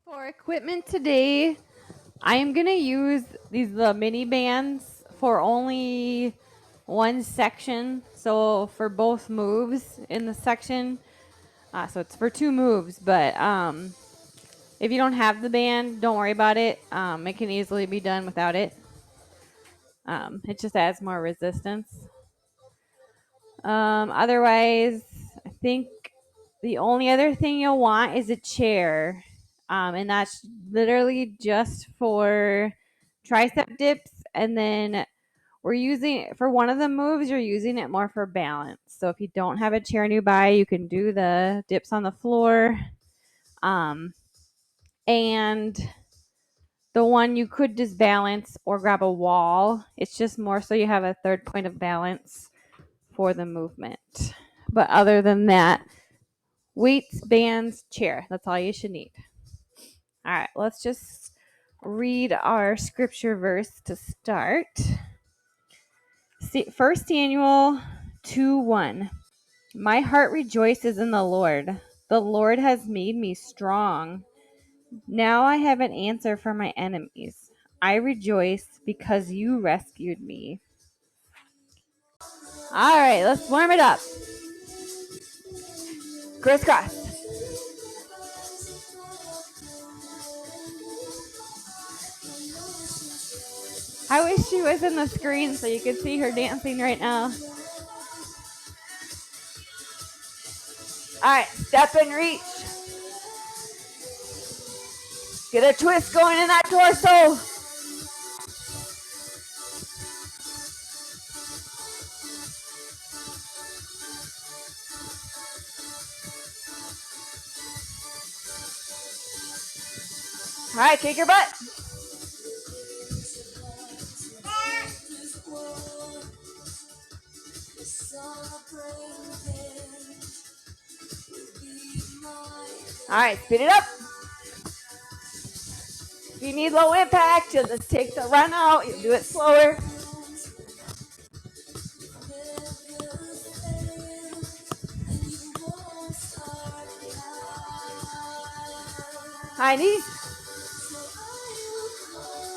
For equipment today, I am going to use the mini bands for only one section. So for both moves in the section, so it's for two moves. But if you don't have the band, don't worry about it. It can easily be done without it. It just adds more resistance. Otherwise, I think the only other thing you'll want is a chair. And that's literally just for tricep dips. And then we're using, for one of the moves, you're using it more for balance. So if you don't have a chair nearby, you can do the dips on the floor. And the one you could just balance or grab a wall. It's just more so you have a third point of balance for the movement. But other than that, weights, bands, chair. That's all you should need. All right, let's just read our scripture verse to start. 1 Samuel 2:1. My heart rejoices in the Lord. The Lord has made me strong. Now I have an answer for my enemies. I rejoice because you rescued me. All right, let's warm it up. Crisscross. I wish she was in the screen so you could see her dancing right now. All right, step and reach. Get a twist going in that torso. All right, kick your butt. All right, speed it up. If you need low impact, you'll just take the run out. You'll do it slower. High knees.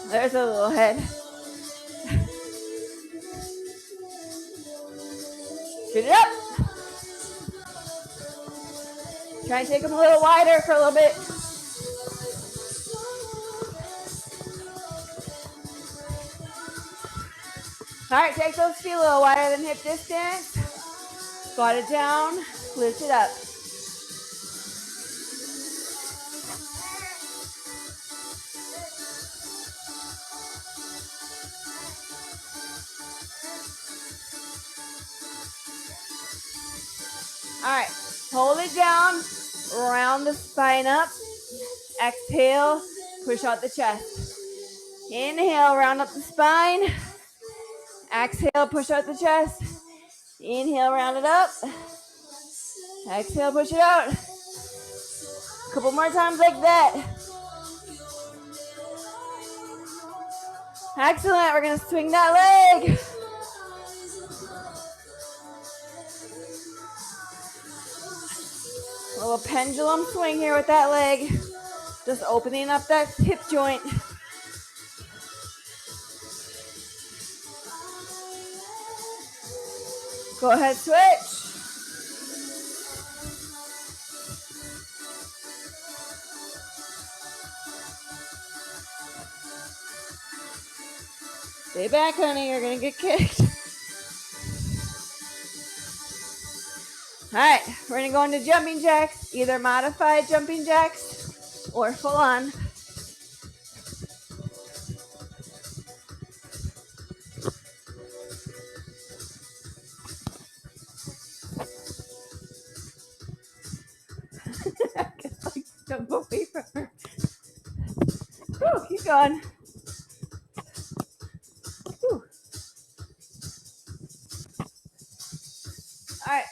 There's a little head. Speed it up. Try and take them a little wider for a little bit. All right, take those feet a little wider than hip distance. Squat it down, lift it up. All right, hold it down, round the spine up. Exhale, push out the chest. Inhale, round up the spine. Exhale, push out the chest. Inhale, round it up. Exhale, push it out. A couple more times like that. Excellent. We're going to swing that leg. A little pendulum swing here with that leg. Just opening up that hip joint. Go ahead, switch. Stay back, honey. You're going to get kicked. All right, we're going to go into jumping jacks, either modified jumping jacks or full on. Jump away from her. Whew, keep going. Whew. All right,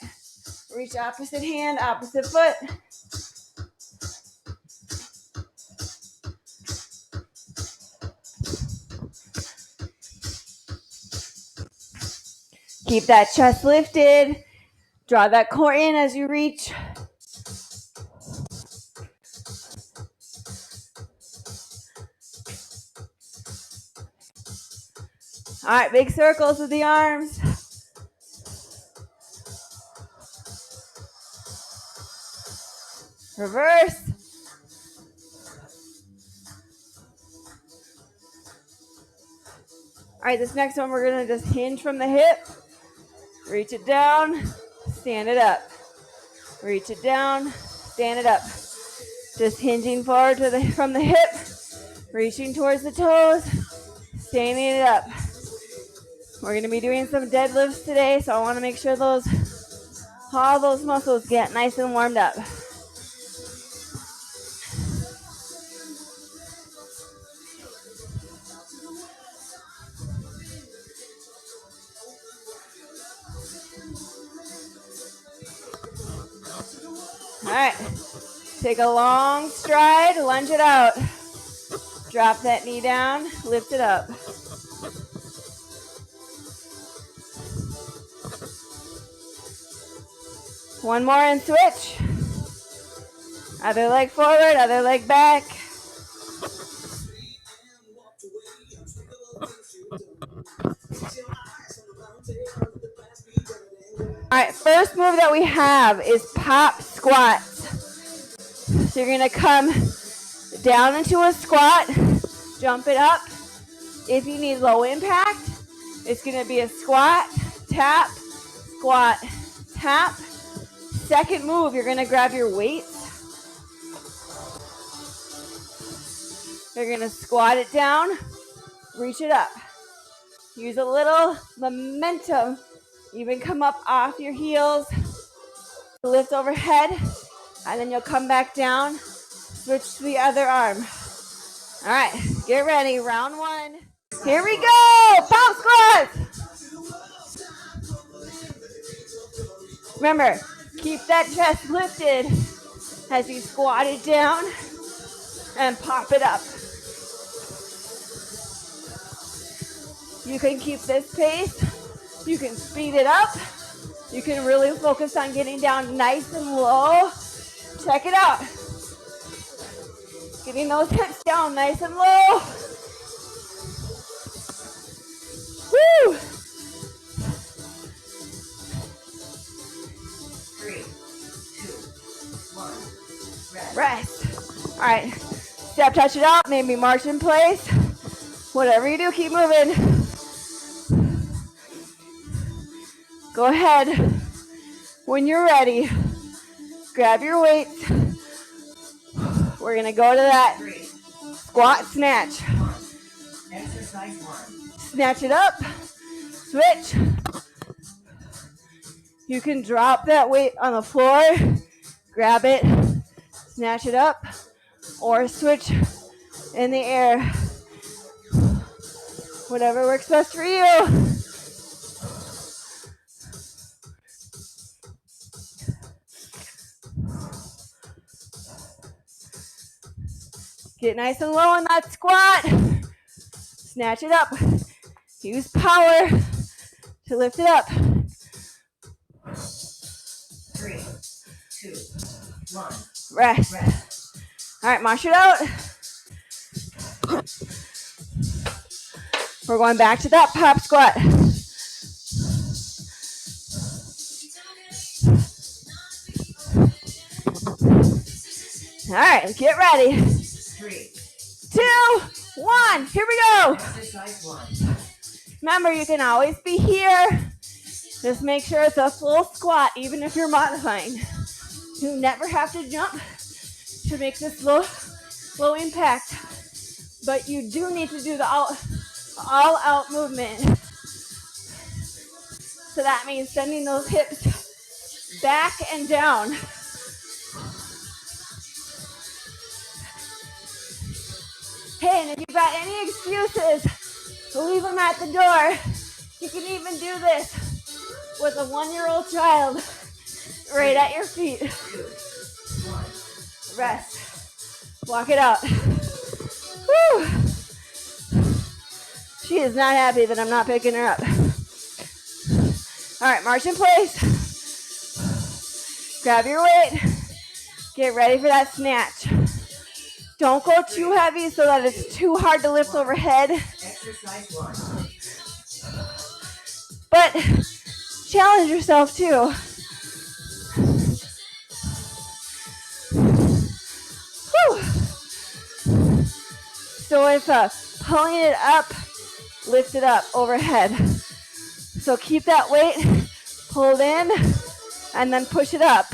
reach opposite hand, opposite foot. Keep that chest lifted. Draw that core in as you reach. All right, big circles with the arms. Reverse. All right, this next one, we're gonna just hinge from the hip. Reach it down, stand it up. Reach it down, stand it up. Just hinging forward from the hip, reaching towards the toes, standing it up. We're gonna be doing some deadlifts today, so I wanna make sure all those muscles get nice and warmed up. All right, take a long stride, lunge it out. Drop that knee down, lift it up. One more and switch. Other leg forward, other leg back. All right, first move that we have is pop squats. So you're gonna come down into a squat, jump it up. If you need low impact, it's gonna be a squat, tap, squat, tap. Second move, you're gonna grab your weights. You're gonna squat it down, reach it up. Use a little momentum. Even come up off your heels, lift overhead, and then you'll come back down, switch to the other arm. All right, get ready, round one. Here we go, pop squats. Remember, keep that chest lifted as you squat it down and pop it up. You can keep this pace. You can speed it up. You can really focus on getting down nice and low. Check it out. Getting those hips down nice and low. Woo! 3, 2, 1, rest. All right, step touch it out, maybe march in place. Whatever you do, keep moving. Go ahead. When you're ready, grab your weights. We're gonna go to that squat snatch. Exercise 1. Snatch it up, switch. You can drop that weight on the floor, grab it, snatch it up, or switch in the air. Whatever works best for you. Get nice and low in that squat. Snatch it up. Use power to lift it up. 3, 2, 1. Rest. All right, march it out. We're going back to that pop squat. All right, get ready. 3, 2, 1, here we go. exercise 1. Remember, you can always be here. Just make sure it's a full squat, even if you're modifying. You never have to jump to make this low impact. But you do need to do the all out movement. So that means sending those hips back and down. Hey, and if you've got any excuses, leave them at the door. You can even do this with a 1-year-old child right at your feet. 2, 1. Rest. Walk it out. Woo. She is not happy that I'm not picking her up. All right, march in place. Grab your weight. Get ready for that snatch. Don't go too heavy so that it's too hard to lift overhead. Exercise 1. but challenge yourself too. Whew. So if pulling it up, lift it up overhead. So keep that weight pulled in and then push it up.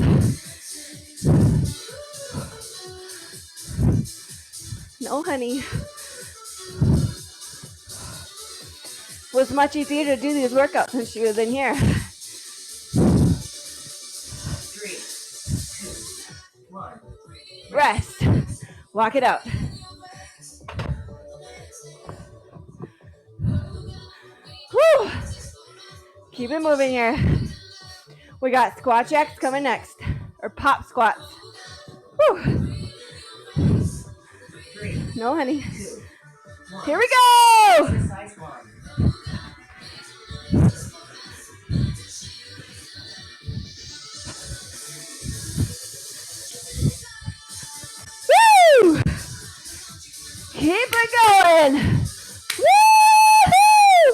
No, honey. It was much easier to do these workouts when she was in here. 3, 2, 1. Rest. Walk it out. Whew. Keep it moving here. We got squat jacks coming next, or pop squats. Whew. 3, No, honey. 2, 1. Here we go. Exercise 1. Woo! Keep it going. Woo-hoo!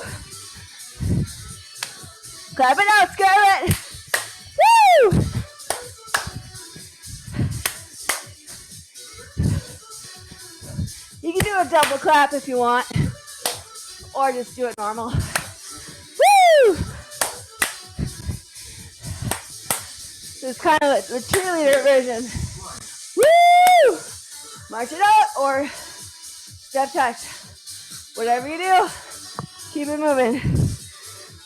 Clap it out, Scarlett. Woo! You can do a double clap if you want, or just do it normal. Woo! This is kind of the cheerleader version. Woo! March it out or step touch. Whatever you do, keep it moving.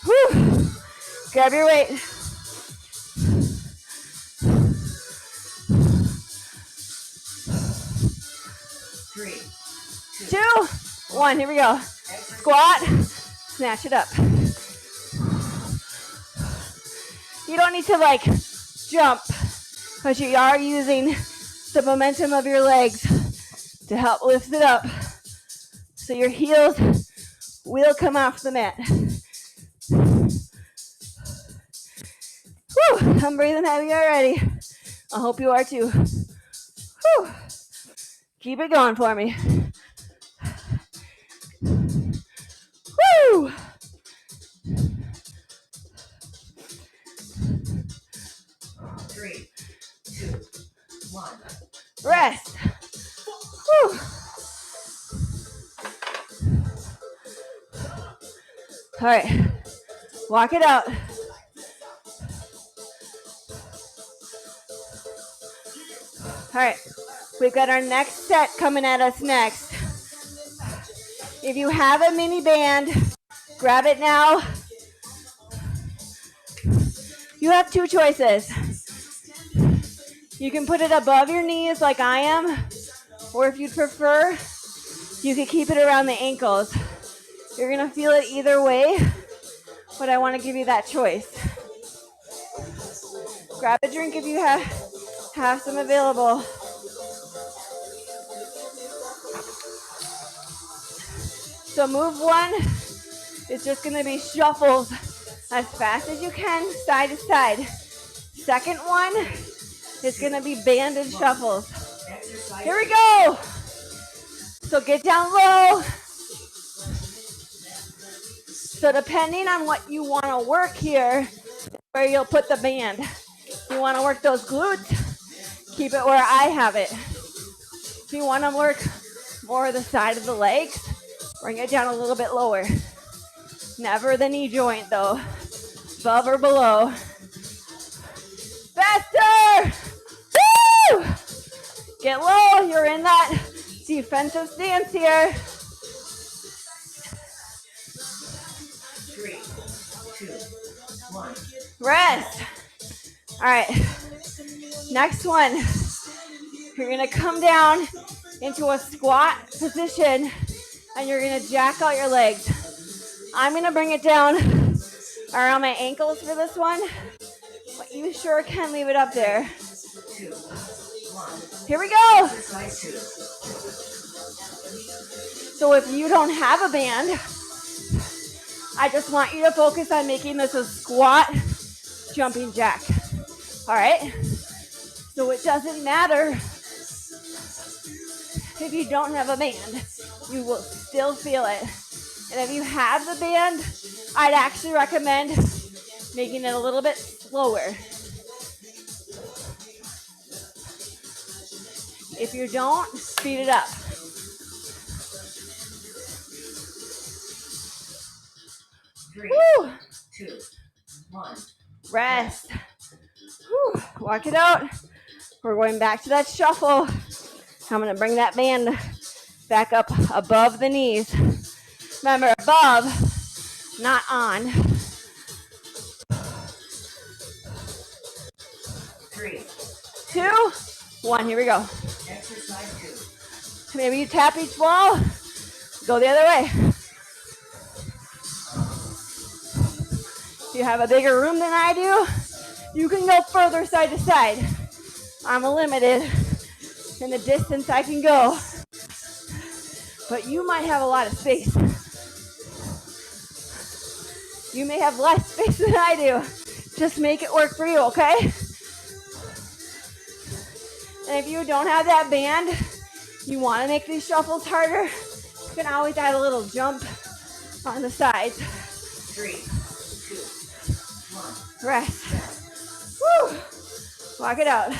Woo! Grab your weight. Three, 2, 1, here we go. Squat, snatch it up. You don't need to like jump, but you are using the momentum of your legs to help lift it up. So your heels will come off the mat. Whew, I'm breathing heavy already. I hope you are too. Whew. Keep it going for me. Woo! Three, 2, 1. Rest. Whew. All right, walk it out. All right, we've got our next set coming at us next. If you have a mini band, grab it now. You have 2 choices. You can put it above your knees like I am, or if you'd prefer, you can keep it around the ankles. You're gonna feel it either way, but I wanna give you that choice. Grab a drink if you have some available. So move 1 is just gonna be shuffles as fast as you can, side to side. Second one is gonna be banded shuffles. Here we go. So get down low. So depending on what you wanna work here, where you'll put the band. If you wanna work those glutes, keep it where I have it. If you wanna work more the side of the legs, bring it down a little bit lower. Never the knee joint though. Above or below. Faster! Woo! Get low, you're in that defensive stance here. 3, 2, 1. Rest. All right, next one. You're gonna come down into a squat position and you're gonna jack out your legs. I'm gonna bring it down around my ankles for this one, but you sure can leave it up there. 2, 1. Here we go. Exercise 2. So if you don't have a band, I just want you to focus on making this a squat jumping jack. All right? So it doesn't matter if you don't have a band, you will still feel it. And if you have the band, I'd actually recommend making it a little bit slower. If you don't, speed it up. 3, Woo! 2, 1. Rest. Whew. Walk it out. We're going back to that shuffle. I'm going to bring that band back up above the knees. Remember, above, not on. 3, 2, 1. Here we go. exercise 2. Maybe you tap each wall. Go the other way. If you have a bigger room than I do, you can go further side to side. I'm limited in the distance I can go, but you might have a lot of space. You may have less space than I do. Just make it work for you, okay? And if you don't have that band, you want to make these shuffles harder, you can always add a little jump on the sides. 3, 2, 1. Rest. Woo! Walk it out.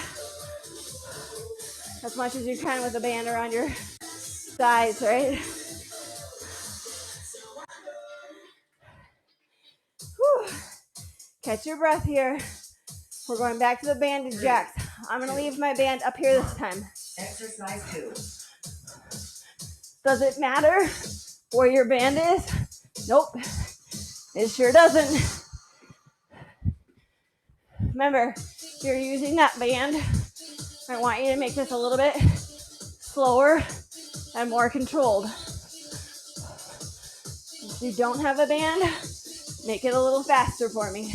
As much as you can with a band around your thighs, right? Whew. Catch your breath here. We're going back to the banded jacks. I'm going to leave my band up here this time. Exercise 2. Does it matter where your band is? Nope. It sure doesn't. Remember, if you're using that band, I want you to make this a little bit slower and more controlled. If you don't have a band, make it a little faster for me.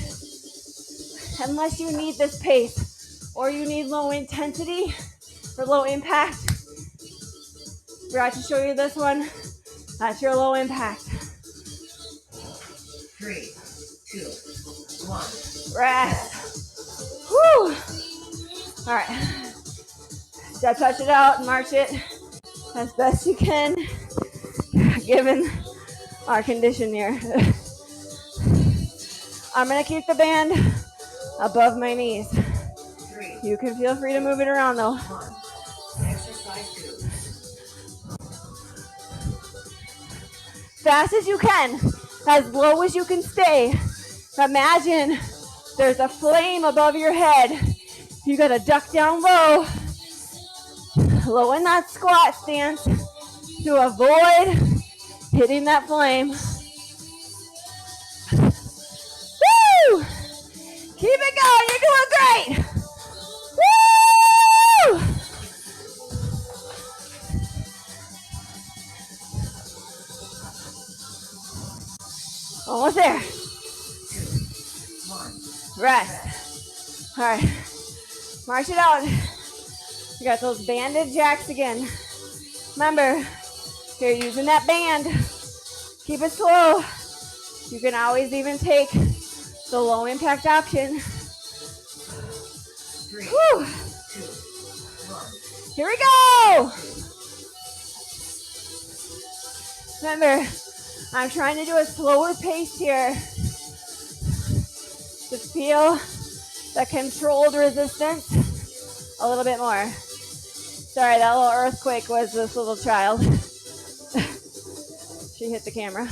Unless you need this pace or you need low intensity or low impact, forgot to show you this one. That's your low impact. 3, 2, 1. Rest. Whew. All right. Just touch it out and march it as best you can, given our condition here. I'm going to keep the band above my knees. 3, You can feel free to move it around though. 1. Exercise 2. Fast as you can, as low as you can stay. Imagine there's a flame above your head. You got to duck down low. Low in that squat stance to avoid hitting that flame. Woo! Keep it going. You're doing great. Woo! Almost there. 2, 1. Rest. All right. March it out. You got those banded jacks again. Remember, if you're using that band, keep it slow. You can always even take the low impact option. 3, Whew. 2, 1. Here we go. Remember, I'm trying to do a slower pace here to feel the controlled resistance a little bit more. Sorry, that little earthquake was this little child. She hit the camera.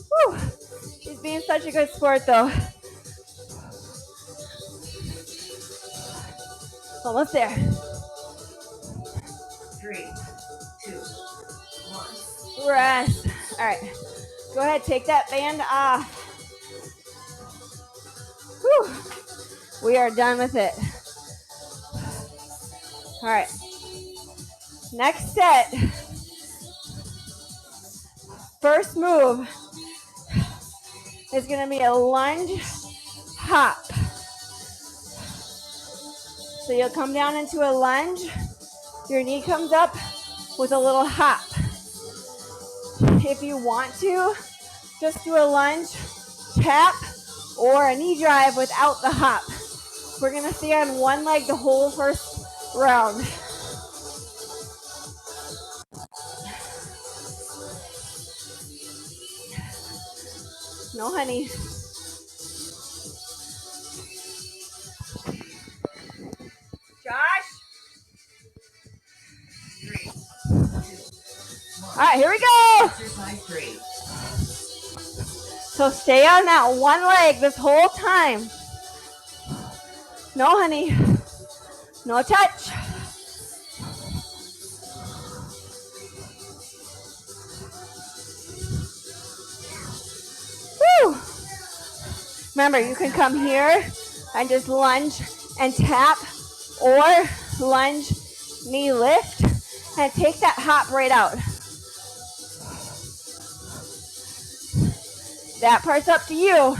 Whew. She's being such a good sport though. Almost there. 3, 2, 1. Rest. All right. Go ahead, take that band off. Whew. We are done with it. All right. Next set. First move is going to be a lunge hop. So you'll come down into a lunge. Your knee comes up with a little hop. If you want to, just do a lunge, tap, or a knee drive without the hop. We're going to stay on one leg the whole first round. No, honey. Josh. 3, 2, 1. All right, here we go. Exercise 3. So stay on that one leg this whole time. No, honey. No touch. Woo. Remember, you can come here and just lunge and tap, or lunge, knee lift, and take that hop right out. That part's up to you.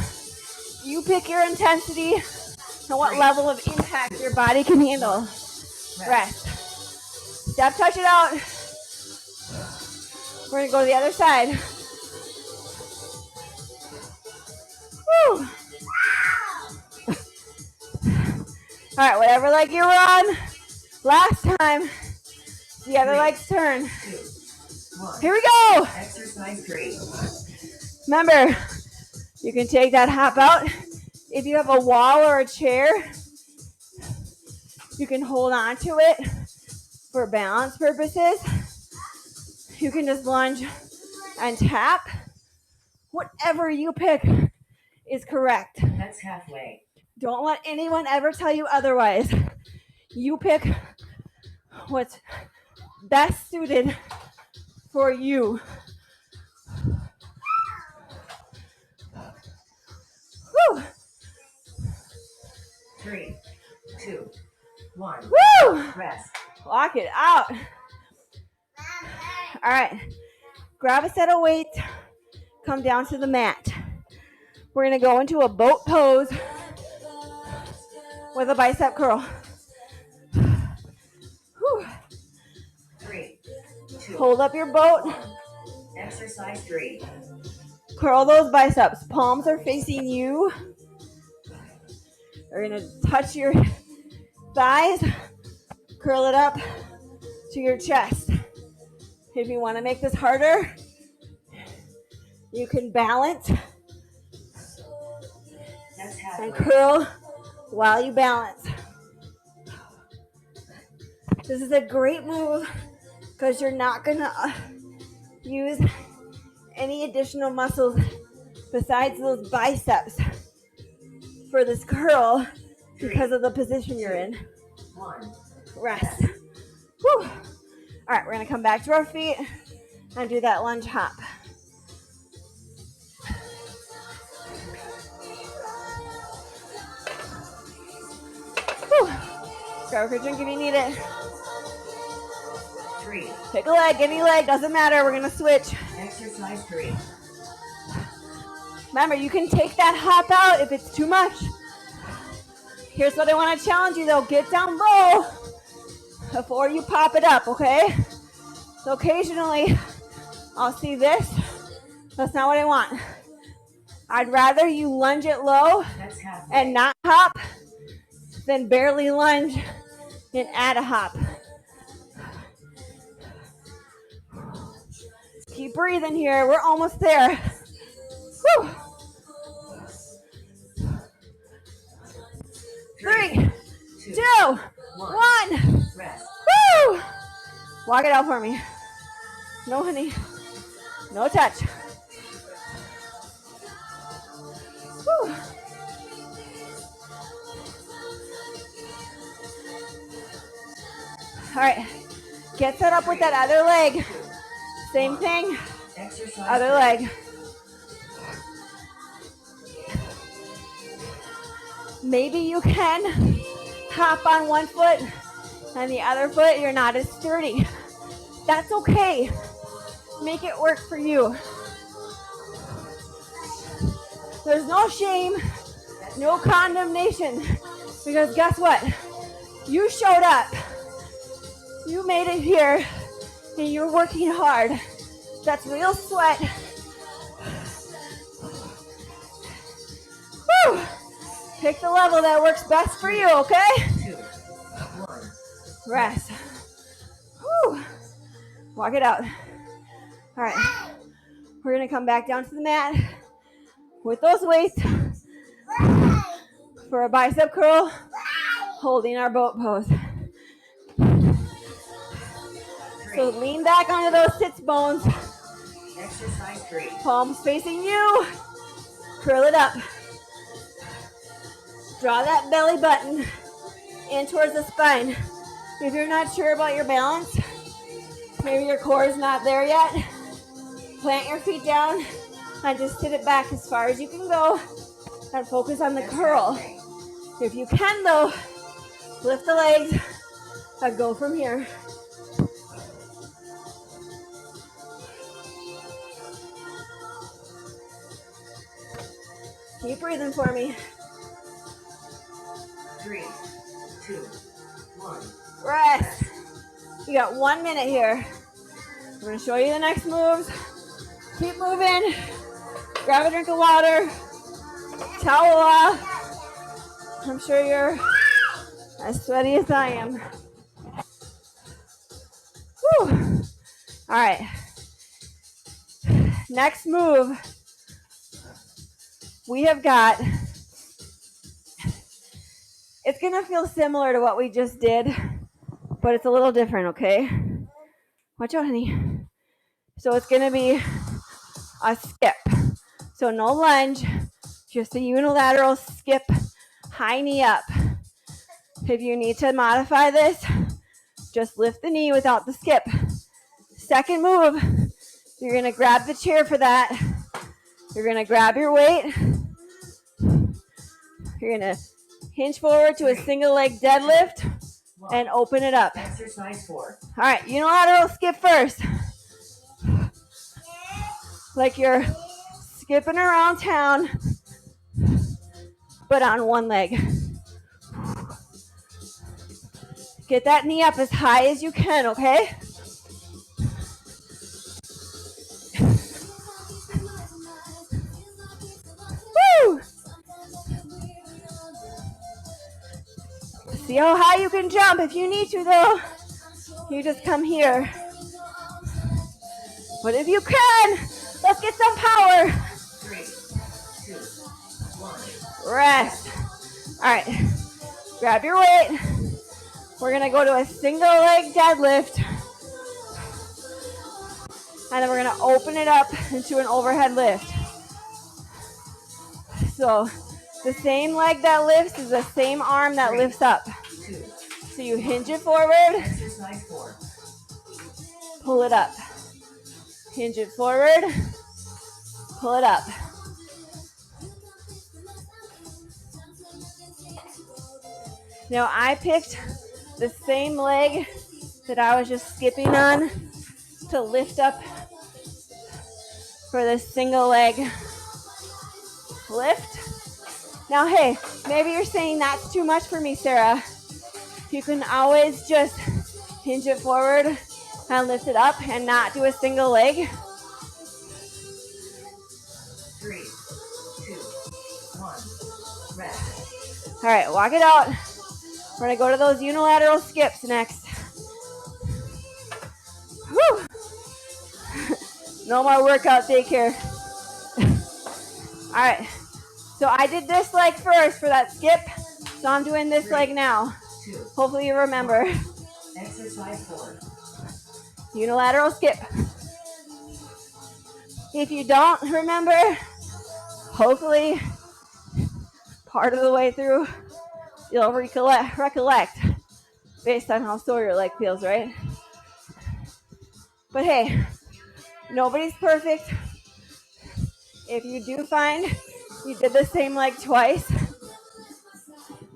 You pick your intensity and what level of impact your body can handle. Rest. Step, touch it out. We're gonna go to the other side. Woo. All right, whatever leg you were on last time, the other leg's turn. 2, 1. Here we go. Exercise 3. Remember, you can take that hop out. If you have a wall or a chair, you can hold on to it for balance purposes. You can just lunge and tap. Whatever you pick is correct. That's halfway. Don't let anyone ever tell you otherwise. You pick what's best suited for you. Woo! 3, 2, 1. Woo! Rest. Lock it out. All right. Grab a set of weights. Come down to the mat. We're going to go into a boat pose with a bicep curl. Whew. 3, 2, Hold up your boat. 1. Exercise 3. Curl those biceps. Palms are facing you. You're going to touch your thighs. Curl it up to your chest. If you want to make this harder, you can balance That's and halfway. curl while you balance. This is a great move because you're not going to use any additional muscles besides those biceps for this curl because of the position you're in. 1. Rest. Whew. All right, we're going to come back to our feet and do that lunge hop. Whew. Grab a drink if you need it. 3. Pick a leg, any leg, doesn't matter. We're going to switch. Exercise 3. Remember, you can take that hop out if it's too much. Here's what I want to challenge you, though. Get down low before you pop it up, okay? So occasionally, I'll see this. That's not what I want. I'd rather you lunge it low That's halfway. and not hop than barely lunge and add a hop. Keep breathing here. We're almost there. Whew. 3, 2, 2, 1. Rest. Woo! Walk it out for me. No, honey. No touch. Whew. All right. Get set up with that other leg. Same thing. Exercise Other 3. leg. Maybe you can hop on one foot and the other foot you're not as sturdy. That's okay. Make it work for you. There's no shame, no condemnation, because guess what? You showed up. You made it here and you're working hard. That's real sweat. Whew. Pick the level that works best for you, okay? 2, 1. Rest. Whew. Walk it out. All right. We're going to come back down to the mat. with those weights for a bicep curl, holding our boat pose. So lean back onto those sits bones. Exercise 3. Palms facing you. Curl it up. Draw that belly button in towards the spine. If you're not sure about your balance, maybe your core is not there yet, plant your feet down and just sit it back as far as you can go and focus on the curl. If you can though, lift the legs and go from here. Keep breathing for me. 3, 2, 1. Rest. You got 1 minute here. I'm going to show you the next moves. Keep moving. Grab a drink of water. Towel off. I'm sure you're as sweaty as I am. Whew. All right. Next move. We have got, it's going to feel similar to what we just did, but it's a little different, okay? Watch out, honey. So it's going to be a skip. So no lunge, just a unilateral skip, high knee up. If you need to modify this, just lift the knee without the skip. Second move, you're going to grab the chair for that. You're going to grab your weight. You're going to hinge forward to a single leg deadlift and open it up. Exercise 4. All right, unilateral skip first. Like you're skipping around town, but on one leg. Get that knee up as high as you can, okay? Woo! See how high you can jump. If you need to, though, you just come here. But if you can, let's get some power. 3, 2, 1. Rest. All right. Grab your weight. We're going to go to a single leg deadlift. And then we're going to open it up into an overhead lift. So the same leg that lifts is the same arm that lifts up. 2. So you hinge it forward, Exercise 4. pull it up. Hinge it forward, pull it up. Now I picked the same leg that I was just skipping on to lift up for this single leg lift. Now, hey, maybe you're saying that's too much for me, Sarah. You can always just hinge it forward and lift it up and not do a single leg. 3, 2, 1. Rest. All right, walk it out. We're gonna go to those unilateral skips next. Whew. No more workout daycare. All right, so I did this leg first for that skip, so I'm doing this leg now. 2. Hopefully you remember. Exercise 4. Unilateral skip. If you don't remember, hopefully part of the way through you'll recollect based on how sore your leg feels, right? But hey, nobody's perfect. If you do find you did the same leg twice,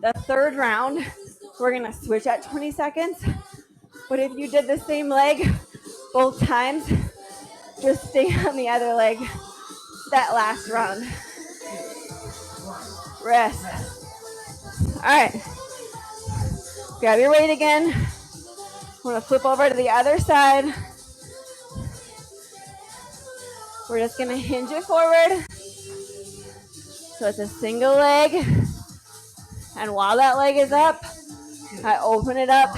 the third round, we're gonna switch at 20 seconds. But if you did the same leg both times, just stay on the other leg that last round. 2, 1. Rest. Rest. All right. Grab your weight again. We're gonna flip over to the other side. We're just gonna hinge it forward. So it's a single leg. And while that leg is up, I open it up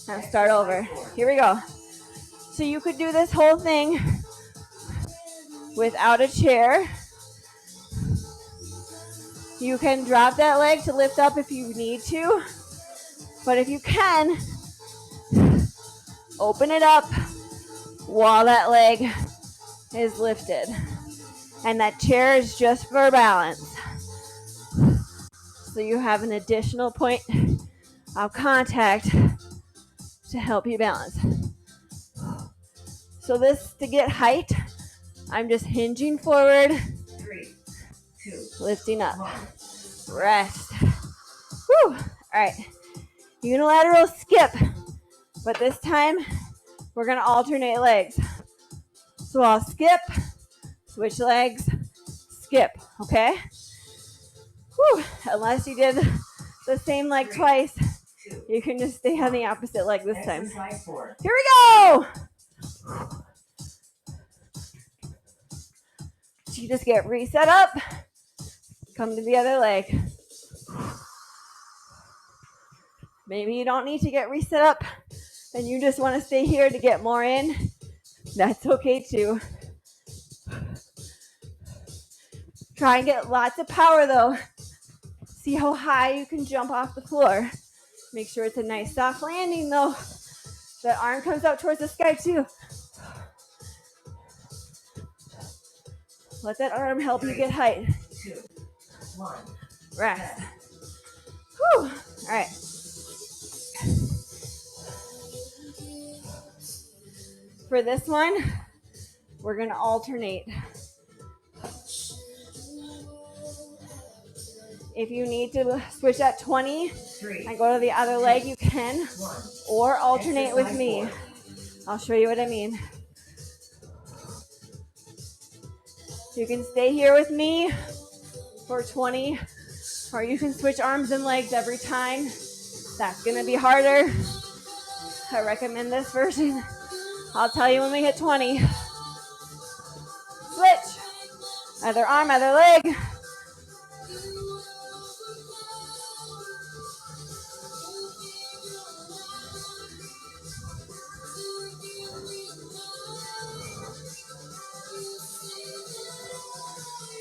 and start over. Here we go. So you could do this whole thing without a chair. You can drop that leg to lift up if you need to, but if you can, open it up while that leg is lifted. And that chair is just for balance. So you have an additional point of contact to help you balance. So this, to get height, I'm just hinging forward, 3, 2, lifting up. 1. Rest. Whew. All right. Unilateral skip. But this time, we're going to alternate legs. So I'll skip, switch legs, skip. Okay? Whew. Unless you did the same leg 3, twice, 2. you can just stay on the opposite leg this time. Exercise 4. Here we go! So you just get reset up, come to the other leg. Maybe you don't need to get reset up and you just want to stay here to get more in. That's okay too. Try and get lots of power though. See how high you can jump off the floor. Make sure it's a nice soft landing though. That arm comes out towards the sky too. Let that arm help you get height. 2, 1. Rest. Whew. All right. For this one, we're going to alternate. If you need to switch at 20 3, and go to the other leg, you can. 1. Or alternate with me. 4. I'll show you what I mean. You can stay here with me for 20, or you can switch arms and legs every time. That's gonna be harder. I recommend this version. I'll tell you when we hit 20. Switch. Other arm, other leg.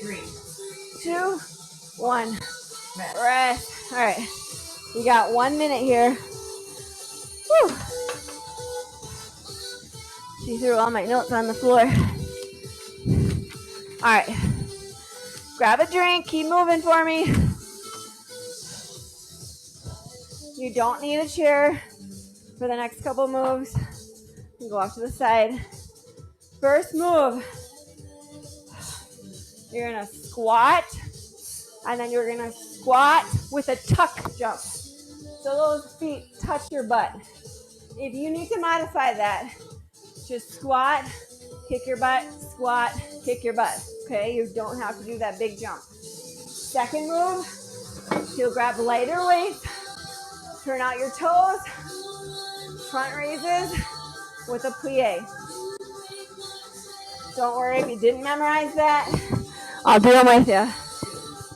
Three, 2, 1. rest. Rest. All right. We got 1 minute here. Whew. See through all my notes on the floor. All right. Grab a drink. Keep moving for me. You don't need a chair for the next couple moves. You can go off to the side. First move. You're going to squat. And then you're going to squat with a tuck jump. So those feet touch your butt. If you need to modify that, just squat, kick your butt, squat, kick your butt. Okay, you don't have to do that big jump. Second move, you'll grab lighter weights, turn out your toes, front raises with a plie. Don't worry if you didn't memorize that. I'll do them with you.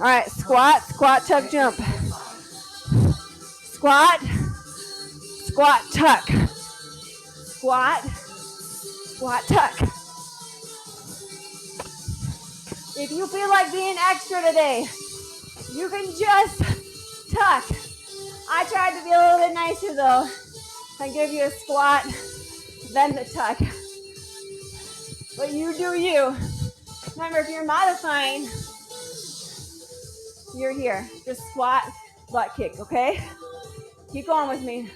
All right, squat, squat, tuck, jump. Squat, squat, tuck. Squat, squat, tuck. If you feel like being extra today, you can just tuck. I tried to be a little bit nicer though. I give you a squat, then the tuck. But you do you. Remember, if you're modifying, you're here. Just squat, butt kick, okay? Keep going with me.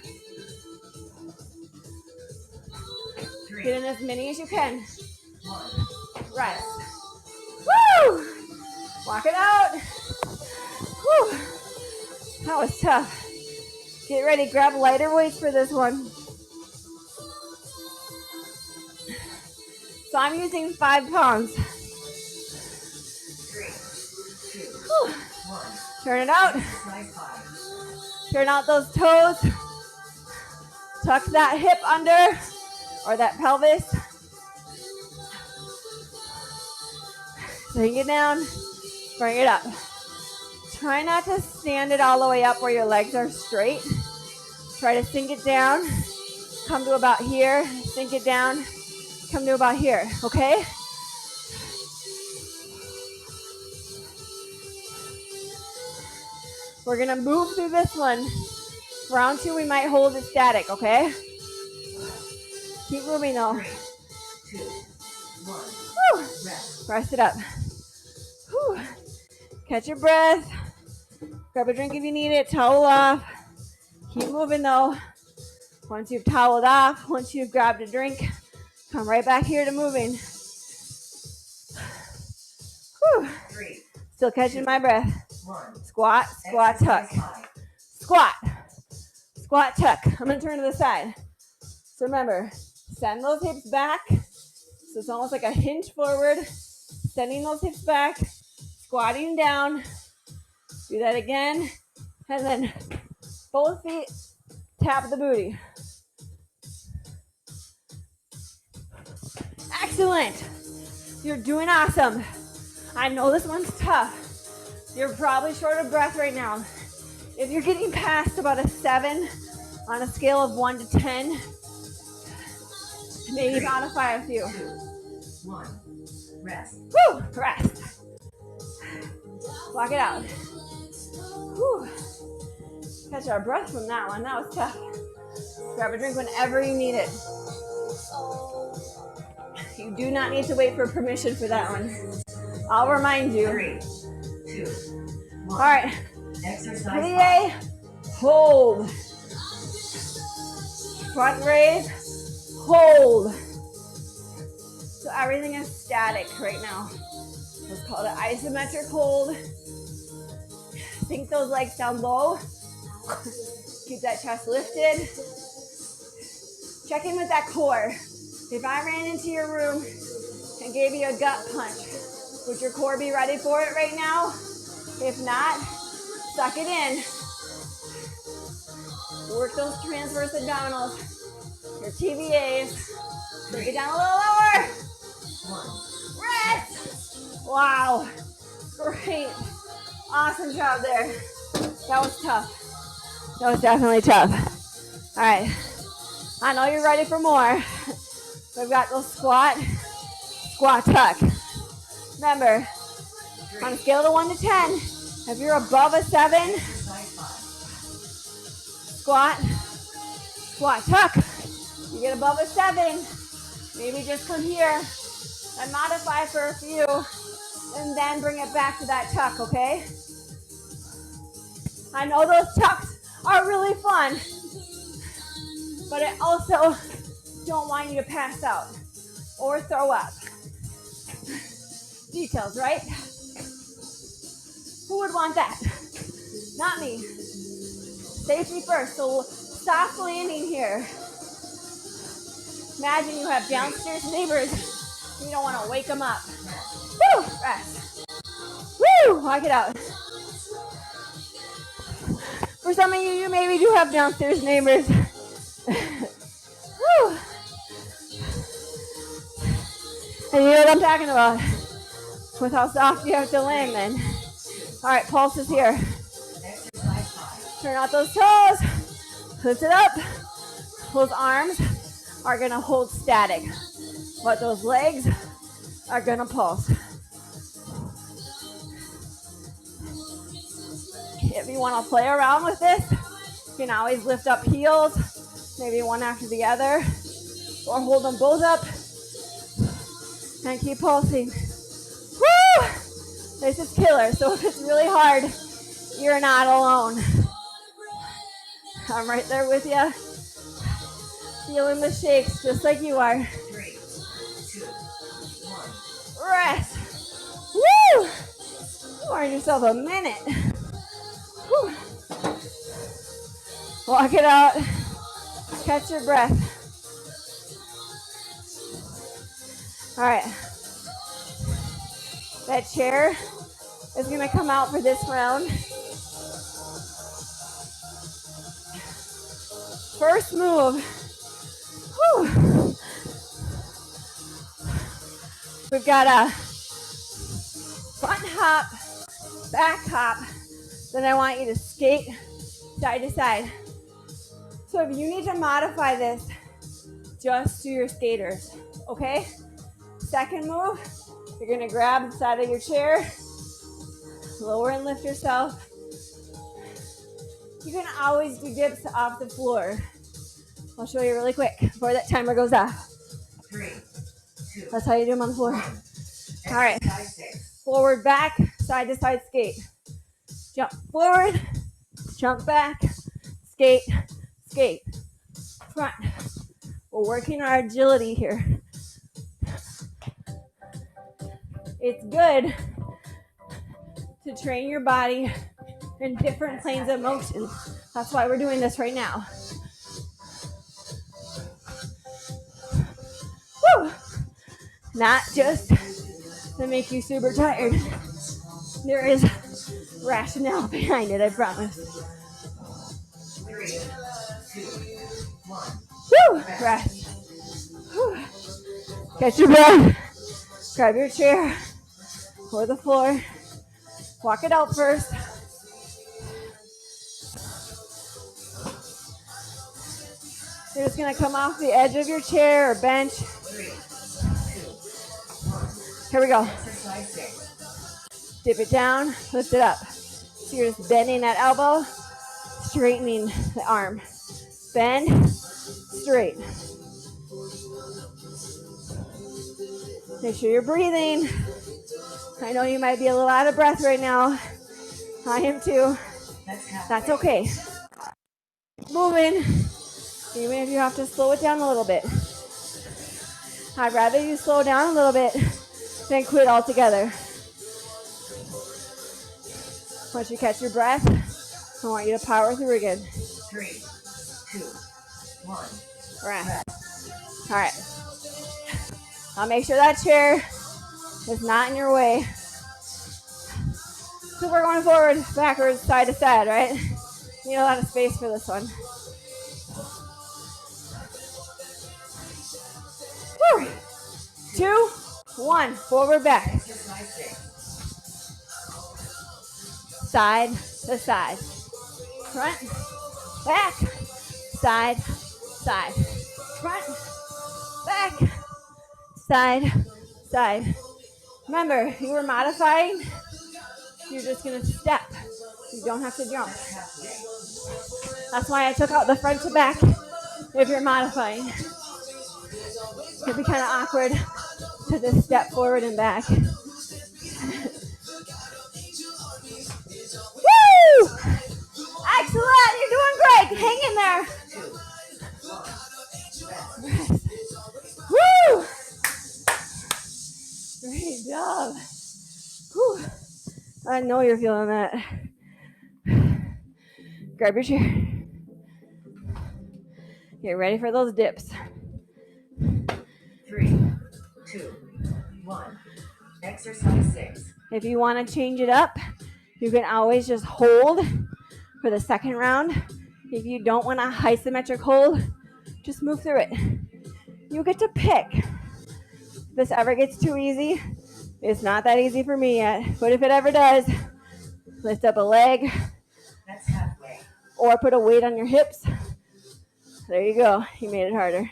Get in as many as you can. Rest. Woo! Walk it out. Woo! That was tough. Get ready. Grab lighter weights for this one. So I'm using 5 pounds. 3, 2, Whew. 1. Turn it out. Exercise 5. Turn out those toes. Tuck that hip under or that pelvis. Bring it down. Bring it up. Try not to stand it all the way up where your legs are straight. Try to sink it down. Come to about here. Sink it down. Come to about here. Okay? We're gonna move through this one. Round 2, we might hold it static, okay? Keep moving though. 3, 2, 1. Woo. Rest. Rest it up. Whew. Catch your breath. Grab a drink if you need it. Towel off. Keep moving though. Once you've toweled off, once you've grabbed a drink, come right back here to moving. Whew. 3, Still catching my breath. 1. Squat, squat, tuck. Exercise 5. Squat. Squat, tuck. I'm gonna turn to the side. So remember, send those hips back. So it's almost like a hinge forward. Sending those hips back. Squatting down. Do that again. And then both feet tap the booty. Excellent. You're doing awesome. I know this one's tough. You're probably short of breath right now. If you're getting past about a 7 on a scale of 1 to 10, maybe modify a few. 2, 1. Rest. Woo! Rest. Block it out. Whew. Catch our breath from that one. That was tough. Grab a drink whenever you need it. You do not need to wait for permission for that one. I'll remind you. 3, 2, 1. All right. Exercise Plie, hold. Front raise, hold. So everything is static right now. Let's call it isometric hold. Sink those legs down low. Keep that chest lifted. Check in with that core. If I ran into your room and gave you a gut punch, would your core be ready for it right now? If not, suck it in. Work those transverse abdominals, your TBAs. Take it down a little lower. 1. Rest. Wow. Great. Awesome job there. That was tough. That was definitely tough. All right. I know you're ready for more. We've got those squat, tuck. Remember, on a scale of 1 to 10, if you're above a 7, Exercise 5. squat, tuck. You get above a 7, maybe just come here and modify for a few, and then bring it back to that tuck, okay? I know those tucks are really fun, but I also don't want you to pass out or throw up. Details, right? Who would want that? Not me. Safety first, so soft landing here. Imagine you have downstairs neighbors. You don't want to wake them up. Woo! Rest. Woo! Walk it out. For some of you, you maybe do have downstairs neighbors. Woo! And you know what I'm talking about. With how soft you have to land then. All right, pulse is here. Exercise 5. Turn out those toes. Lift it up. Those arms are gonna hold static, but those legs are gonna pulse. If you wanna play around with this, you can always lift up heels, maybe one after the other, or hold them both up and keep pulsing. Woo! This is killer, so if it's really hard, you're not alone. I'm right there with you, feeling the shakes just like you are. 3, 2, 1. Rest. Woo! You earned yourself a minute. Whew. Walk it out. Catch your breath. All right. That chair is going to come out for this round. First move. Whew. We've got a front hop, back hop. Then I want you to skate side to side. So if you need to modify this, just do your skaters, okay? Second move, you're gonna grab the side of your chair, lower and lift yourself. You can always do dips off the floor. I'll show you really quick before that timer goes off. 3, 2, That's how you do them on the floor. 1. All right. Exercise 6. Forward, back, side to side skate. Jump forward, jump back, skate, skate. Front. We're working our agility here. It's good to train your body in different planes of motion. That's why we're doing this right now. Woo! Not just to make you super tired. There is rationale behind it, I promise. 3, 2, 1. Woo! Rest. Whew. Catch your breath. Grab your chair or the floor. Walk it out first. You're just going to come off the edge of your chair or bench. 3, 2, 1. Here we go. Exercise 6. Dip it down, lift it up. So you're just bending that elbow, straightening the arm. Bend, straight. Make sure you're breathing. I know you might be a little out of breath right now. I am too. That's okay. Moving, even if you have to slow it down a little bit. I'd rather you slow down a little bit than quit altogether. Once you catch your breath, I want you to power through again. 3, 2, 1. Rest. All right. I'll make sure that chair is not in your way. So we're going forward, backwards, side to side, right? Need a lot of space for this one. Woo. 2, 1. Forward, back. Exercise 6. Side to side. Front, back, side, side. Front, back, side, side. Remember, you were modifying. You're just going to step. You don't have to jump. That's why I took out the front to back if you're modifying. It'd be kind of awkward to just step forward and back. Woo! Excellent! You're doing great. Hang in there. Woo! Great job. Whew. I know you're feeling that. Grab your chair. Get ready for those dips. 3, 2, 1. Exercise 6. If you want to change it up, you can always just hold for the second round. If you don't want a isometric hold, just move through it. You get to pick. If this ever gets too easy, it's not that easy for me yet, but if it ever does, lift up a leg. That's halfway. Or put a weight on your hips. There you go. You made it harder.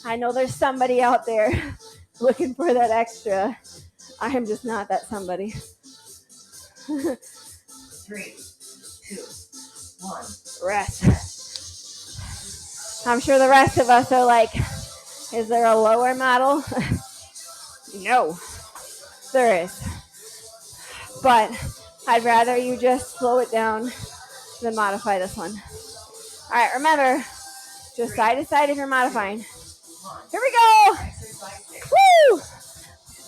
I know there's somebody out there looking for that extra. I am just not that somebody. 3, 2, 1. Rest. I'm sure the rest of us are like, is there a lower model? No, there is. But I'd rather you just slow it down than modify this one. All right, remember, just side to side if you're modifying. Here we go. Woo!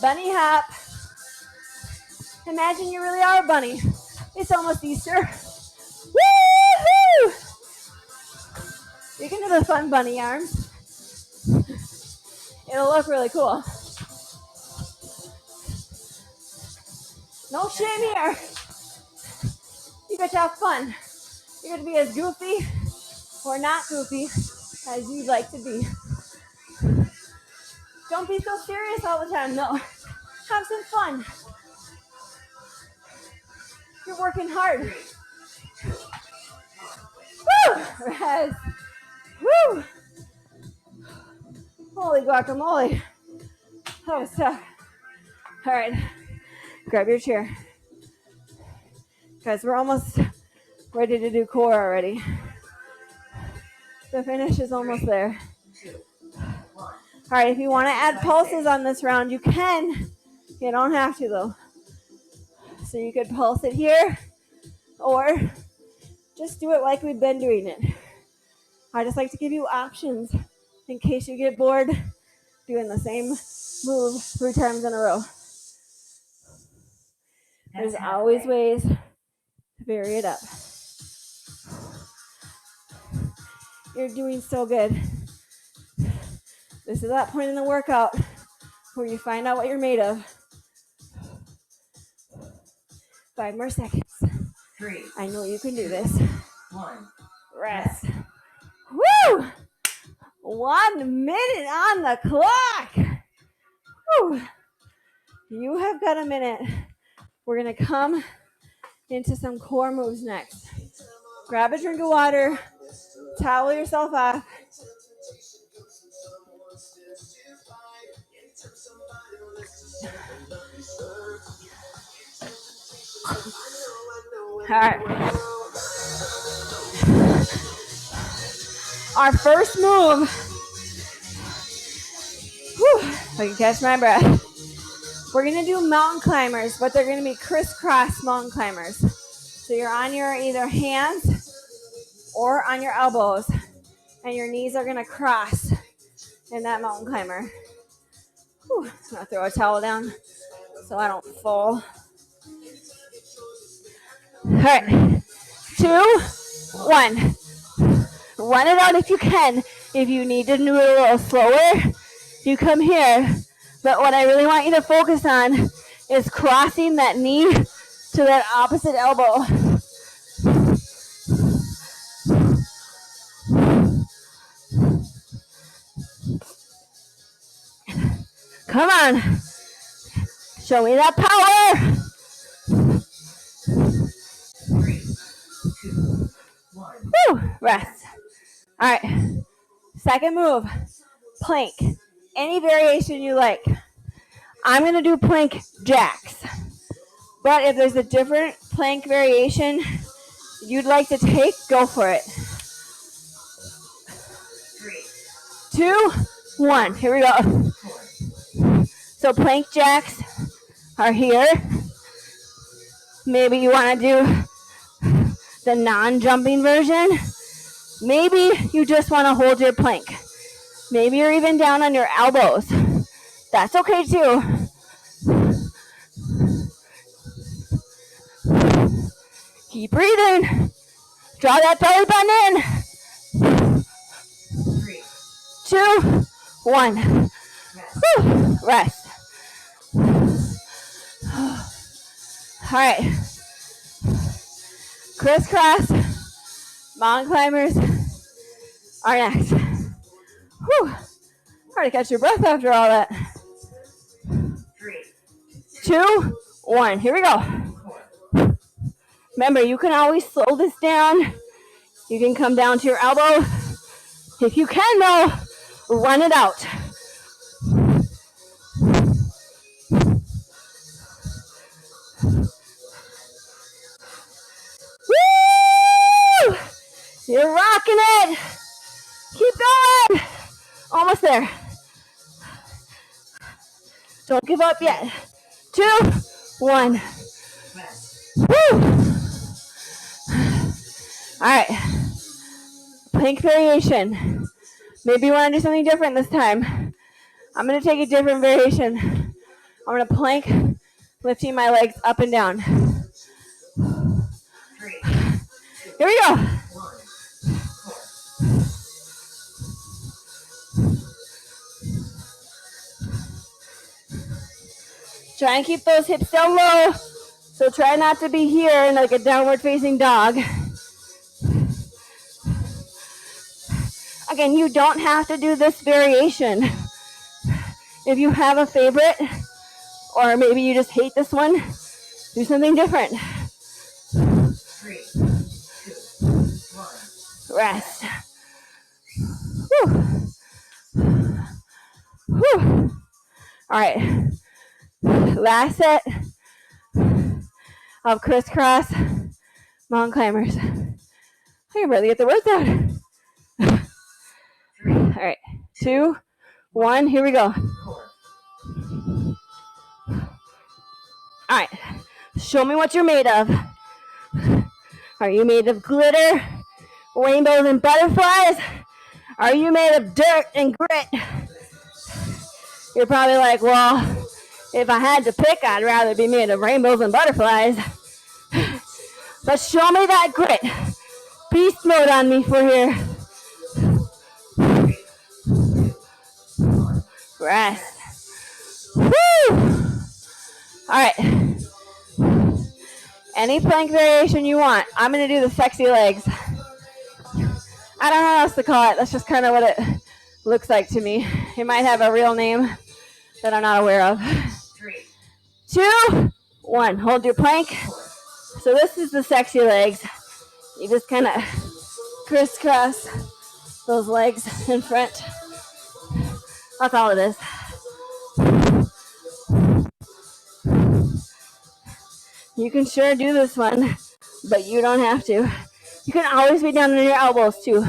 Bunny hop. Imagine you really are a bunny. It's almost Easter. Woo-hoo! You can do the fun bunny arms. It'll look really cool. No shame here. You get to have fun. You get to be as goofy or not goofy as you'd like to be. Don't be so serious all the time, no. Have some fun. You're working hard. Woo! Rest. Woo! Holy guacamole. That was tough. All right. Grab your chair. Guys, we're almost ready to do core already. The finish is almost there. 2, 1. All right, if you want to add pulses on this round, you can. You don't have to, though. So you could pulse it here, or just do it like we've been doing it. I just like to give you options in case you get bored doing the same move 3 times in a row. There's That's always halfway. ways to vary it up. You're doing so good. This is that point in the workout where you find out what you're made of. 5 more seconds. 3, I know you can do this. 1. Rest. Woo! 1 minute on the clock. Woo! You have got a minute. We're going to come into some core moves next. Grab a drink of water. Towel yourself off. All right. Our first move. Whew, if I can catch my breath. We're going to do mountain climbers, but they're going to be crisscross mountain climbers. So you're on your either hands or on your elbows, and your knees are going to cross in that mountain climber. Whew, I'm going to throw a towel down so I don't fall. All right, 2, 1. Run it out if you can. If you need to do it a little slower, you come here. But what I really want you to focus on is crossing that knee to that opposite elbow. Come on. Show me that power. 3, 2, 1. Woo, rest. All right. Second move, plank. Any variation you like. I'm going to do plank jacks. But if there's a different plank variation you'd like to take, go for it. 3, 2, 1. Here we go. 4. So plank jacks are here. Maybe you want to do the non-jumping version. Maybe you just want to hold your plank. Maybe you're even down on your elbows. That's okay too. Keep breathing. Draw that belly button in. 3, 2, 1. rest. Whew, rest. All right. Crisscross mountain climbers are next. Whew. Hard to catch your breath after all that. 3, 2, 1. Here we go. 4. Remember, you can always slow this down. You can come down to your elbow. If you can, though, run it out. Woo! You're rocking it. Keep going. Almost there. Don't give up yet. 2, 1. Rest. Woo! All right. Plank variation. Maybe you want to do something different this time. I'm going to take a different variation. I'm going to plank, lifting my legs up and down. 3, 2, Here we go. 1. 4. Try and keep those hips down low. So try not to be here in like a downward facing dog. Again, you don't have to do this variation. If you have a favorite, or maybe you just hate this one, do something different. 3, 2, 1. Rest. Whew. Whew. All right. Last set of crisscross Mountain climbers. I can barely get the words out. 3, All right, 2, 1, here we go. 4, All right, show me what you're made of. Are you made of glitter, rainbows, and butterflies? Are you made of dirt and grit? You're probably like, well, if I had to pick, I'd rather be made of rainbows and butterflies. But show me that grit. Beast mode on me for here. Rest. Woo! All right. Any plank variation you want. I'm going to do the sexy legs. I don't know what else to call it. That's just kind of what it looks like to me. It might have a real name that I'm not aware of. 3, 2, 1. Hold your plank. So this is the sexy legs. You just kind of crisscross those legs in front. That's all it is. You can sure do this one, but you don't have to. You can always be down on your elbows too.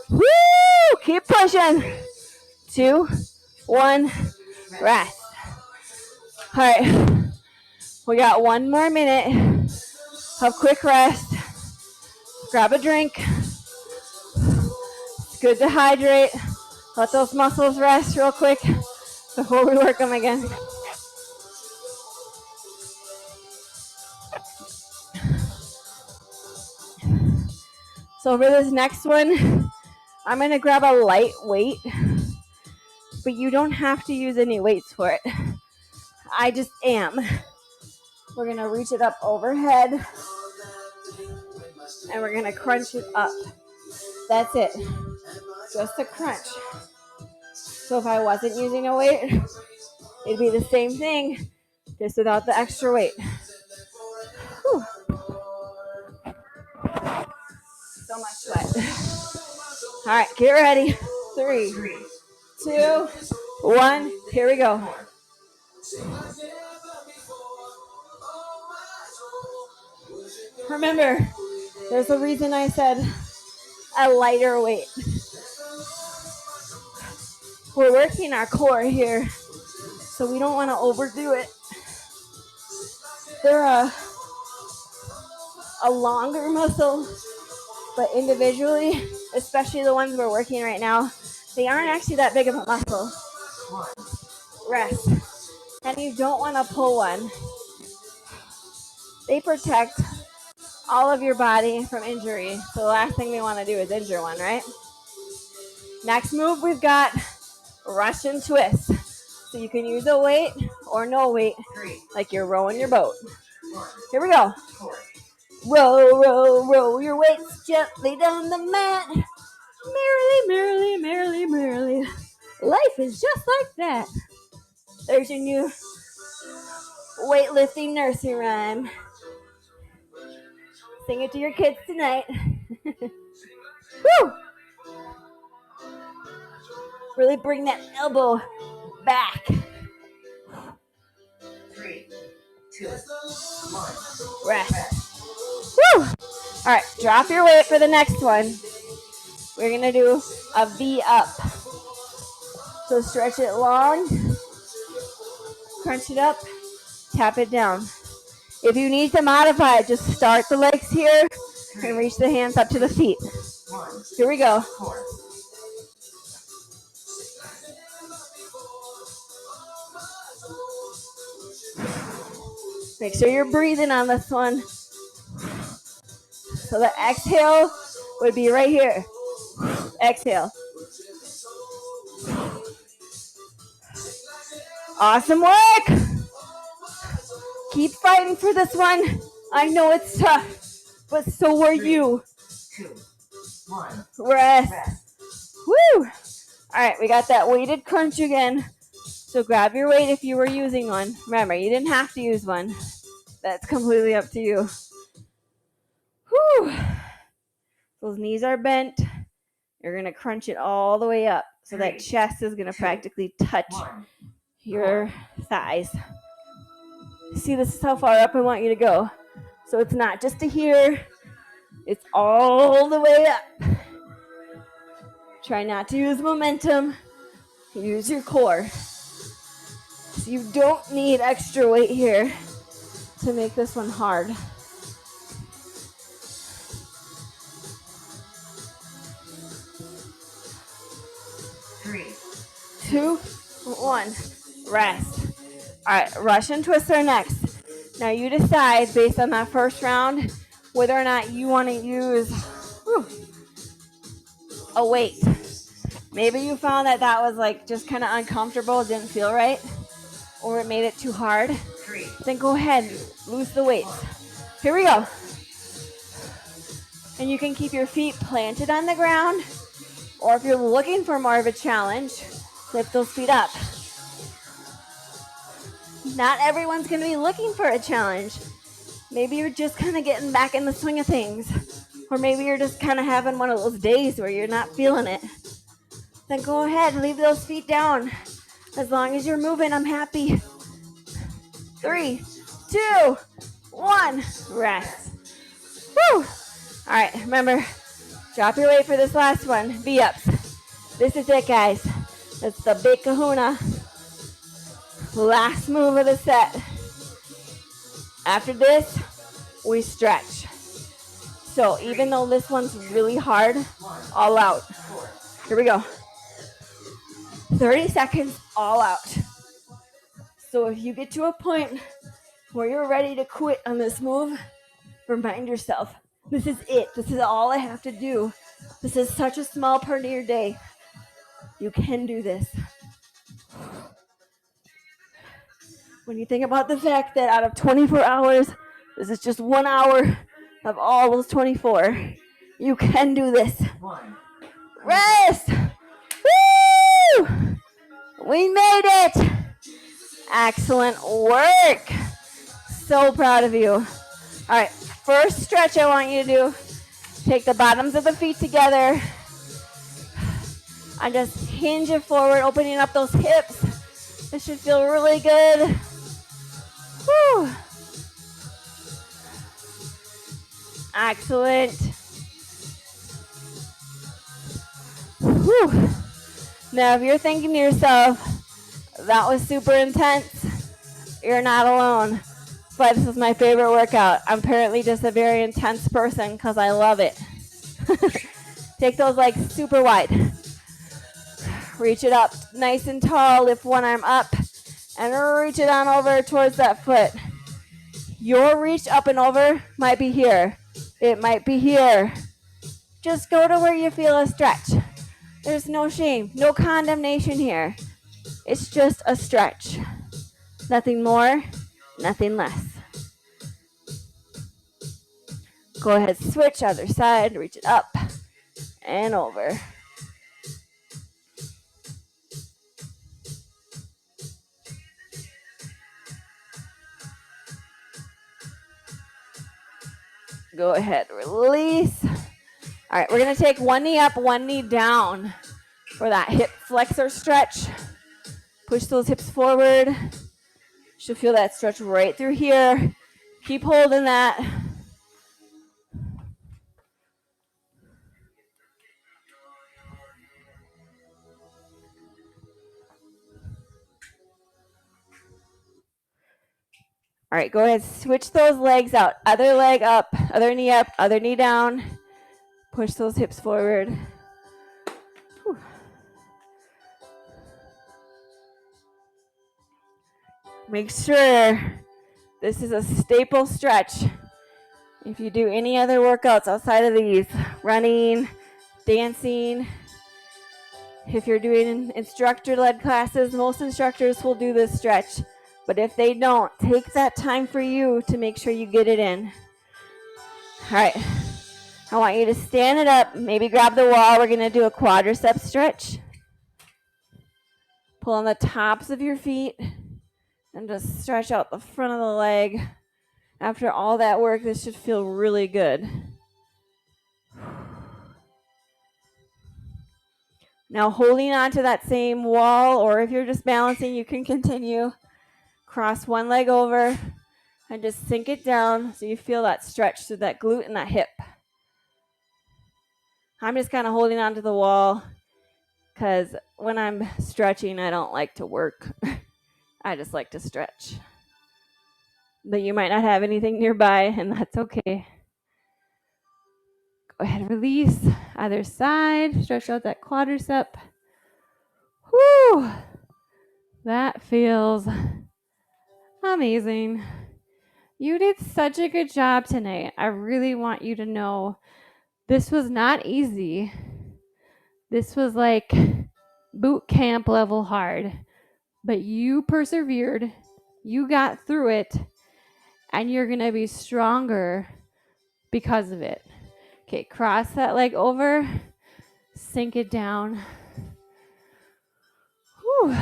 Woo! Keep pushing. 2, 1, rest. All right, we got 1 more minute of quick rest. Grab a drink. It's good to hydrate. Let those muscles rest real quick before we work them again. So for this next one, I'm going to grab a light weight, but you don't have to use any weights for it. I just am. We're going to reach it up overhead, and we're going to crunch it up. That's it. Just a crunch. So if I wasn't using a weight, it'd be the same thing, just without the extra weight. Whew. So much sweat. All right, get ready. 3, 2, 1. Here we go. Remember, there's a reason I said a lighter weight. We're working our core here, so we don't want to overdo it. They're a longer muscle, but individually, especially the ones we're working right now, they aren't actually that big of a muscle. 1, Rest. And you don't want to pull one. They protect all of your body from injury. So the last thing we want to do is injure one, right? Next move, we've got Russian twist. So you can use a weight or no weight, 3, like you're rowing your boat. 1, Here we go. 4, Row, row, row your weights gently down the mat. Merrily, merrily, merrily, merrily. Life is just like that. There's your new weightlifting nursery rhyme. Sing it to your kids tonight. Woo! Really bring that elbow back. 3, 2, 1. Rest. Woo! All right, drop your weight for the next one. We're going to do a V up. So stretch it long, crunch it up, tap it down. If you need to modify it, just start the legs here and reach the hands up to the feet. 1, Here we go. 4, Make sure you're breathing on this one. So the exhale would be right here. Exhale. Awesome work. Keep fighting for this one. I know it's tough, but so are you. 2, 1. Rest. Rest. Woo! All right, we got that weighted crunch again. So grab your weight if you were using one. Remember, you didn't have to use one. That's completely up to you. Whew. Those knees are bent. You're going to crunch it all the way up. So that chest is going to practically touch 1, your thighs. See, this is how far up I want you to go. So it's not just to here, it's all the way up. Try not to use momentum, use your core. So you don't need extra weight here to make this one hard. 3, 2, 1, rest. All right, Russian twister next. Now you decide based on that first round whether or not you want to use a weight. Maybe you found that was like just kind of uncomfortable, didn't feel right, or it made it too hard. 3, Then go ahead, lose the weights. Here we go. And you can keep your feet planted on the ground, or if you're looking for more of a challenge, lift those feet up. Not everyone's going to be looking for a challenge. Maybe you're just kind of getting back in the swing of things. Or maybe you're just kind of having one of those days where you're not feeling it. Then go ahead, leave those feet down. As long as you're moving, I'm happy. 3, 2, 1, rest. Woo! All right, remember, drop your weight for this last one. V-ups. This is it, guys. That's the big kahuna. Last move of the set. After this, we stretch. So even though this one's really hard, all out. Here we go. 30 seconds, all out. So if you get to a point where you're ready to quit on this move, remind yourself, this is it. This is all I have to do. This is such a small part of your day. You can do this. When you think about the fact that out of 24 hours, this is just 1 hour of all those 24, you can do this. 1. Rest! Woo! We made it! Excellent work. So proud of you. All right, first stretch I want you to do, take the bottoms of the feet together and just hinge it forward, opening up those hips. This should feel really good. Woo! Excellent. Whew. Now, if you're thinking to yourself, that was super intense, you're not alone. But this is my favorite workout. I'm apparently just a very intense person because I love it. Take those legs super wide. Reach it up nice and tall. Lift one arm up and reach it on over towards that foot. Your reach up and over might be here. It might be here. Just go to where you feel a stretch. There's no shame, no condemnation here. It's just a stretch. Nothing more, nothing less. Go ahead, switch other side, reach it up and over. Go ahead, release. All right, we're gonna take one knee up, one knee down for that hip flexor stretch. Push those hips forward. Should feel that stretch right through here. Keep holding that. All right, go ahead, switch those legs out. Other leg up, other knee down. Push those hips forward. Whew. Make sure this is a staple stretch. If you do any other workouts outside of these, running, dancing, if you're doing instructor-led classes, most instructors will do this stretch. But if they don't, take that time for you to make sure you get it in. All right. I want you to stand it up, maybe grab the wall. We're going to do a quadricep stretch. Pull on the tops of your feet and just stretch out the front of the leg. After all that work, this should feel really good. Now holding on to that same wall, or if you're just balancing, you can continue. Cross one leg over, And just sink it down so you feel that stretch through that glute and that hip. I'm just kind of holding on to the wall because when I'm stretching, I don't like to work. I just like to stretch. But you might not have anything nearby, and that's okay. Go ahead and release. Other side. Stretch out that quadricep. Whew. That feels amazing. You did such a good job tonight. I really want you to know this was not easy. This was like boot camp level hard, but you persevered. You got through it, and you're going to be stronger because of it. Okay, cross that leg over, sink it down. Whew.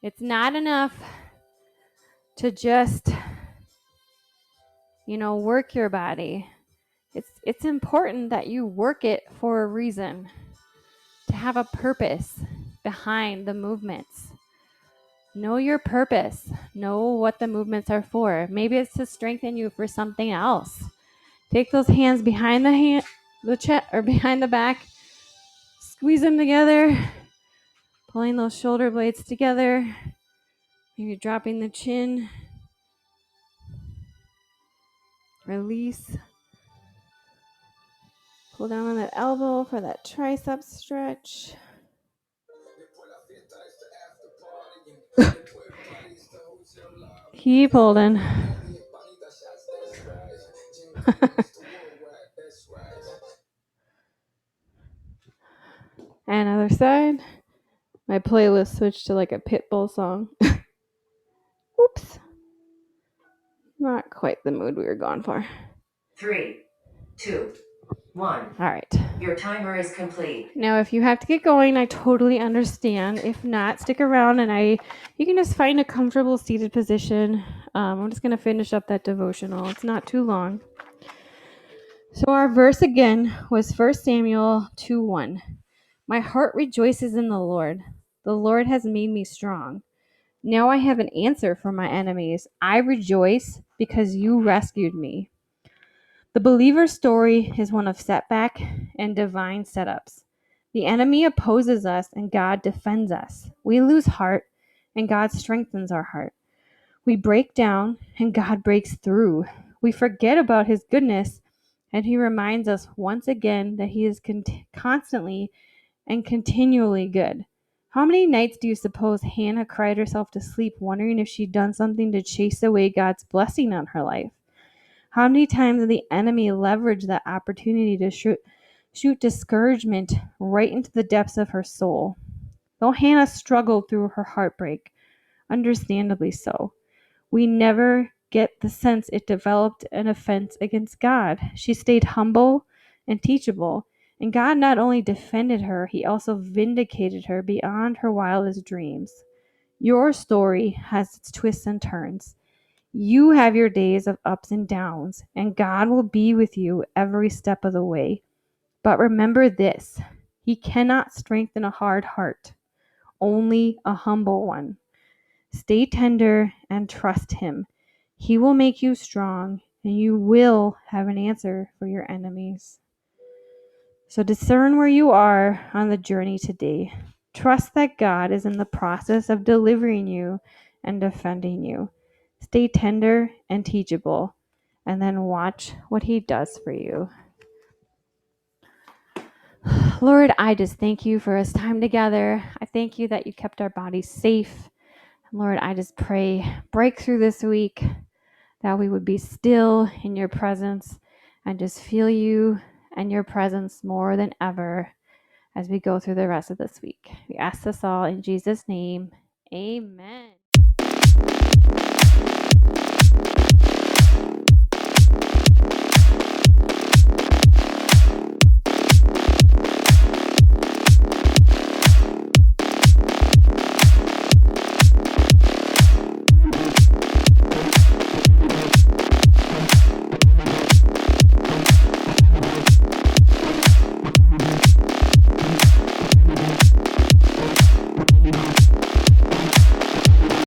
It's not enough to just, work your body. It's important that you work it for a reason, to have a purpose behind the movements. Know your purpose. Know what the movements are for. Maybe it's to strengthen you for something else. Take those hands behind the chest or behind the back. Squeeze them together. Pulling those shoulder blades together. Maybe dropping the chin. Release. Pull down on that elbow for that tricep stretch. Keep holding. And other side. My playlist switched to like a Pitbull song. Oops. Not quite the mood we were going for. 3, 2, 1. All right. Your timer is complete. Now, if you have to get going, I totally understand. If not, stick around and you can just find a comfortable seated position. I'm just going to finish up that devotional. It's not too long. So our verse again was 1 Samuel 2:1. My heart rejoices in the Lord. The Lord has made me strong. Now I have an answer for my enemies. I rejoice because you rescued me. The believer's story is one of setback and divine setups. The enemy opposes us and God defends us. We lose heart and God strengthens our heart. We break down and God breaks through. We forget about his goodness and he reminds us once again that he is constantly and continually good. How many nights do you suppose Hannah cried herself to sleep wondering if she'd done something to chase away God's blessing on her life? How many times did the enemy leverage that opportunity to shoot discouragement right into the depths of her soul? Though Hannah struggled through her heartbreak, understandably so, we never get the sense it developed an offense against God. She stayed humble and teachable, and God not only defended her, he also vindicated her beyond her wildest dreams. Your story has its twists and turns. You have your days of ups and downs, and God will be with you every step of the way. But remember this, he cannot strengthen a hard heart, only a humble one. Stay tender and trust him. He will make you strong, and you will have an answer for your enemies. So discern where you are on the journey today. Trust that God is in the process of delivering you and defending you. Stay tender and teachable, and then watch what he does for you. Lord, I just thank you for this time together. I thank you that you kept our bodies safe. Lord, I just pray breakthrough this week, that we would be still in your presence and just feel you and your presence more than ever as we go through the rest of this week. We ask this all in Jesus' name. Amen.